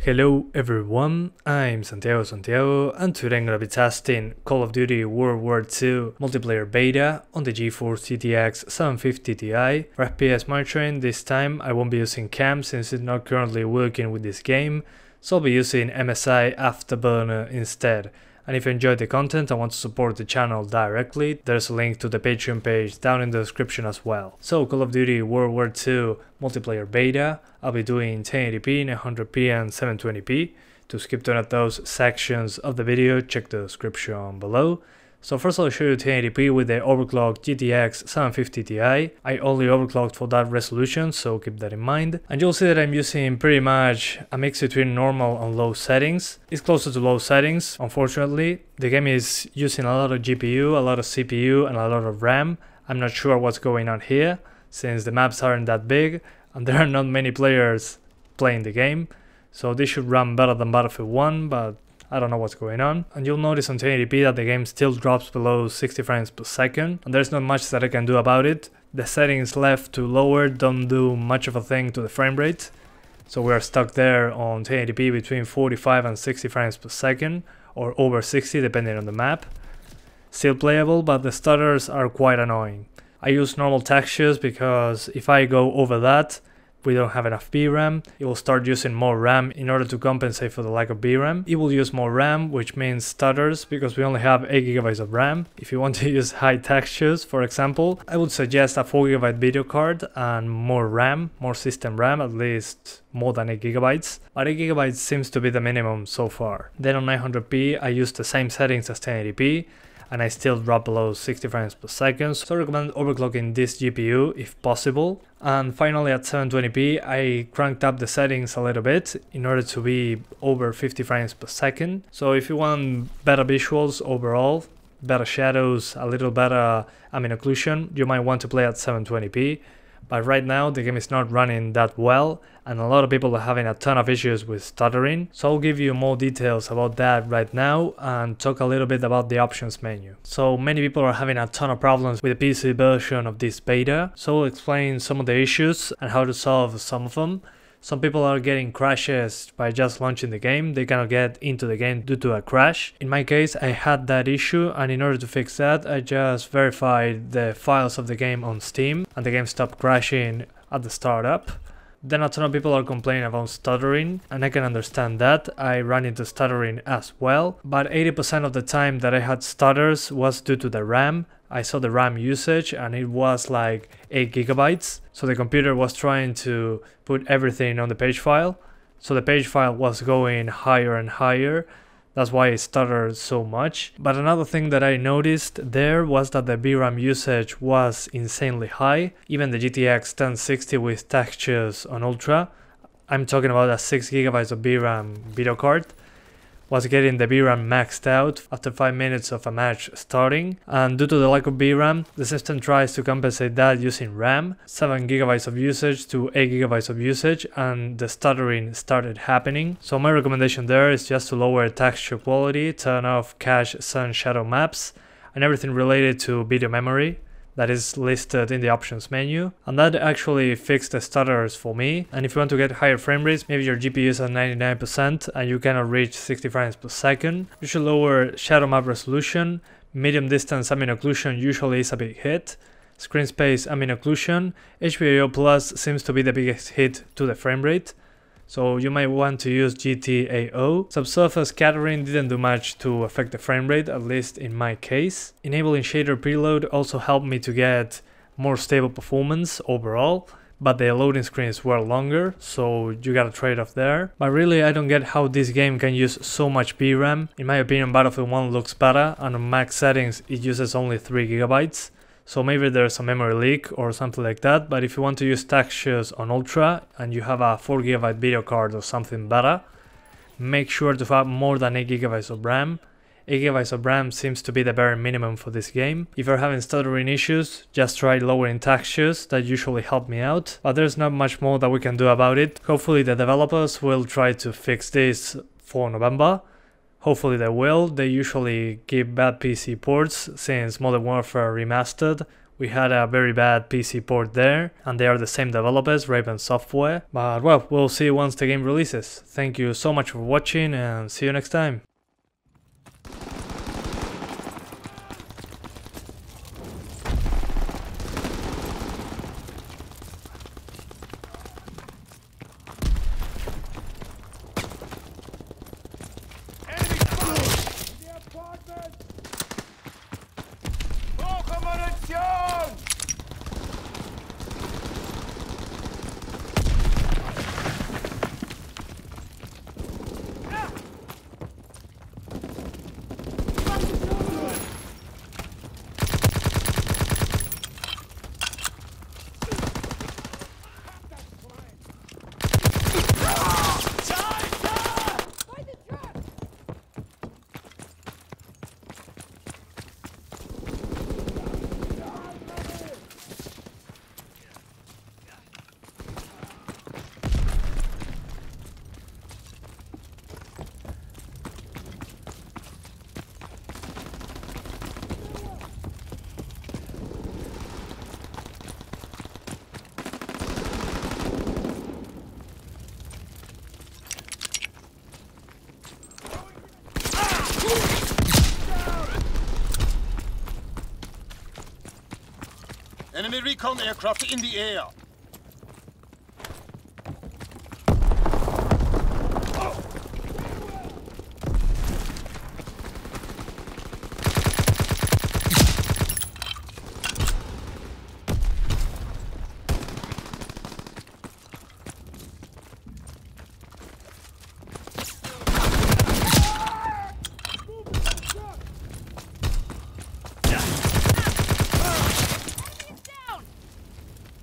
Hello everyone, I'm Santiago, and today I'm gonna be testing Call of Duty World War II multiplayer beta on the Geforce GTX 750 Ti. For FPS monitoring, this time I won't be using cam since it's not currently working with this game, so I'll be using MSI Afterburner instead. And if you enjoyed the content and want to support the channel directly, there's a link to the Patreon page down in the description as well. So Call of Duty World War II multiplayer beta, I'll be doing 1080p, 900p and 720p. To skip to one of those sections of the video, check the description below. So first I'll show you 1080p with the overclocked GTX 750 Ti. I only overclocked for that resolution, so keep that in mind. And you'll see that I'm using pretty much a mix between normal and low settings. It's closer to low settings, unfortunately. The game is using a lot of GPU, a lot of CPU and a lot of RAM. I'm not sure what's going on here, since the maps aren't that big and there are not many players playing the game. So this should run better than Battlefield 1, but I don't know what's going on. And you'll notice on 1080p that the game still drops below 60 frames per second, and there's not much that I can do about it. The settings left to lower don't do much of a thing to the frame rate, so we're stuck there on 1080p between 45 and 60 frames per second, or over 60 depending on the map. Still playable, but the stutters are quite annoying. I use normal textures because if I go over that, we don't have enough VRAM. It will start using more RAM in order to compensate for the lack of VRAM. It will use more RAM, which means stutters, because we only have 8GB of RAM. If you want to use high textures, for example, I would suggest a 4GB video card and more RAM, more system RAM, at least more than 8GB. But 8GB seems to be the minimum so far. Then on 900p, I use the same settings as 1080p, and I still drop below 60 frames per second, so I recommend overclocking this GPU if possible. And finally at 720p I cranked up the settings a little bit in order to be over 50 frames per second. So if you want better visuals overall, better shadows, a little better ambient occlusion, you might want to play at 720p. But right now the game is not running that well and a lot of people are having a ton of issues with stuttering. So I'll give you more details about that right now and talk a little bit about the options menu. So many people are having a ton of problems with the PC version of this beta, so I'll explain some of the issues and how to solve some of them. Some people are getting crashes by just launching the game. They cannot get into the game due to a crash. In my case, I had that issue, and in order to fix that, I just verified the files of the game on Steam, and the game stopped crashing at the startup. Then a ton of people are complaining about stuttering, and I can understand that. I ran into stuttering as well, but 80% of the time that I had stutters was due to the RAM. I saw the RAM usage and it was like 8GB, so the computer was trying to put everything on the page file, so the page file was going higher and higher. That's why it stuttered so much. But another thing that I noticed there was that the VRAM usage was insanely high. Even the GTX 1060 with textures on Ultra, I'm talking about a 6GB of VRAM video card, was getting the VRAM maxed out after 5 minutes of a match starting, and due to the lack of VRAM, the system tries to compensate that using RAM, 7GB of usage to 8GB of usage, and the stuttering started happening. So my recommendation there is just to lower texture quality, turn off cache sun shadow maps, and everything related to video memory that is listed in the options menu, and that actually fixed the stutters for me. And if you want to get higher frame rates, maybe your GPU is at 99% and you cannot reach 60 frames per second, you should lower shadow map resolution. Medium distance ambient occlusion usually is a big hit. Screen space ambient occlusion, HBAO plus seems to be the biggest hit to the frame rate, so you might want to use GTAO. Subsurface scattering didn't do much to affect the frame rate, at least in my case. Enabling shader preload also helped me to get more stable performance overall, but the loading screens were longer, so you got a trade-off there. But really I don't get how this game can use so much VRAM. In my opinion, Battlefield 1 looks better, and on max settings it uses only 3GB. So maybe there's a memory leak or something like that, but if you want to use textures on Ultra and you have a 4GB video card or something better, make sure to have more than 8GB of RAM. 8GB of RAM seems to be the bare minimum for this game. If you're having stuttering issues, just try lowering textures, that usually help me out, but there's not much more that we can do about it. Hopefully the developers will try to fix this for November. Hopefully they will. They usually give bad PC ports, since Modern Warfare Remastered We had a very bad PC port there, and they are the same developers, Raven Software. But well, we'll see once the game releases. Thank you so much for watching and see you next time. Enemy recon aircraft in the air.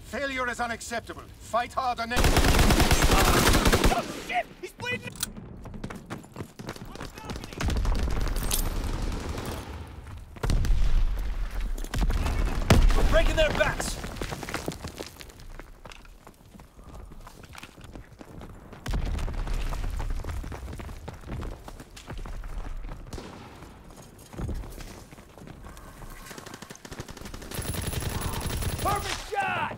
Failure is unacceptable. Fight harder next. Oh shit! He's bleeding! We're breaking their backs! Perfect shot!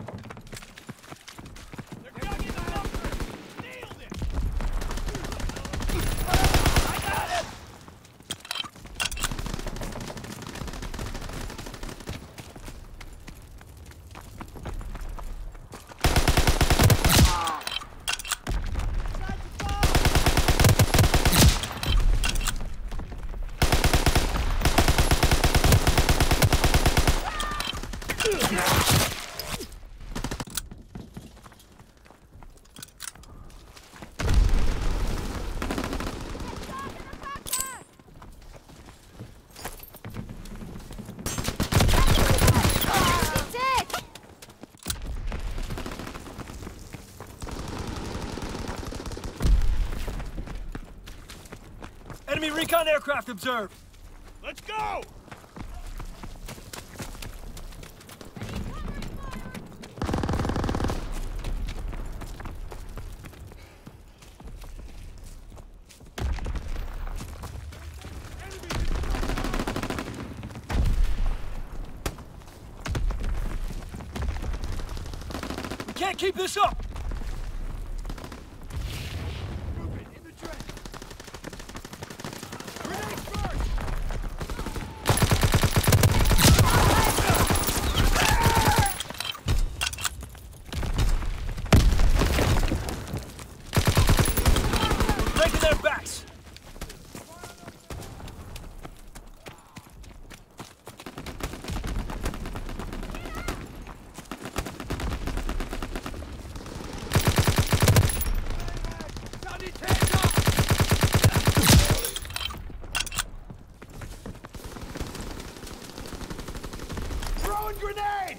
Enemy recon aircraft observed! Let's go! We can't keep this up! Grenade!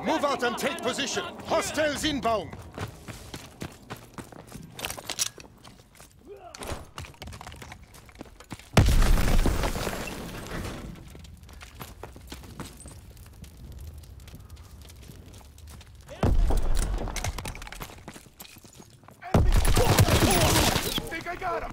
Move out and take position. Hostiles inbound. Think I got him.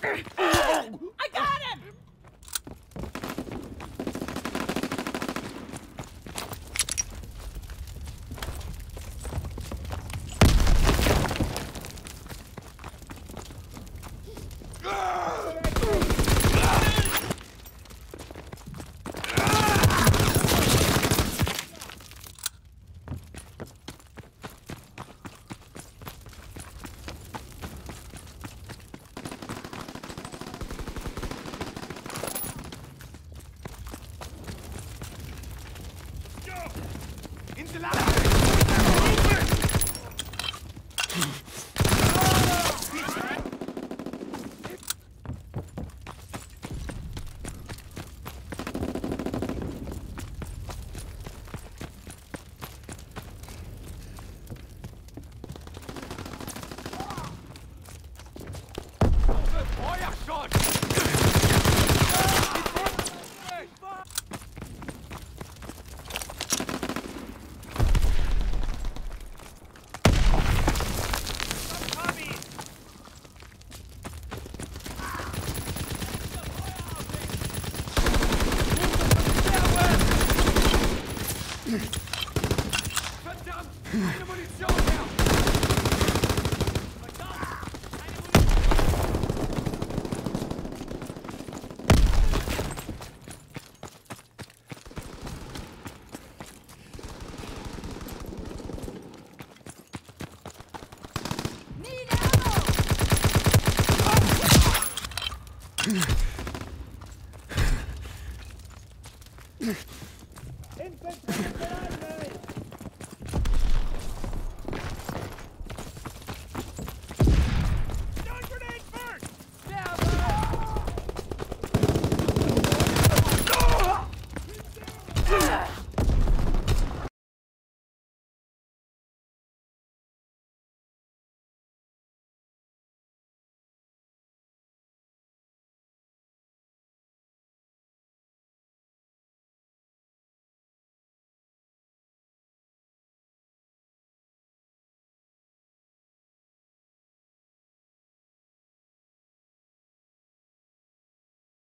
I got him! Infantry, get out there!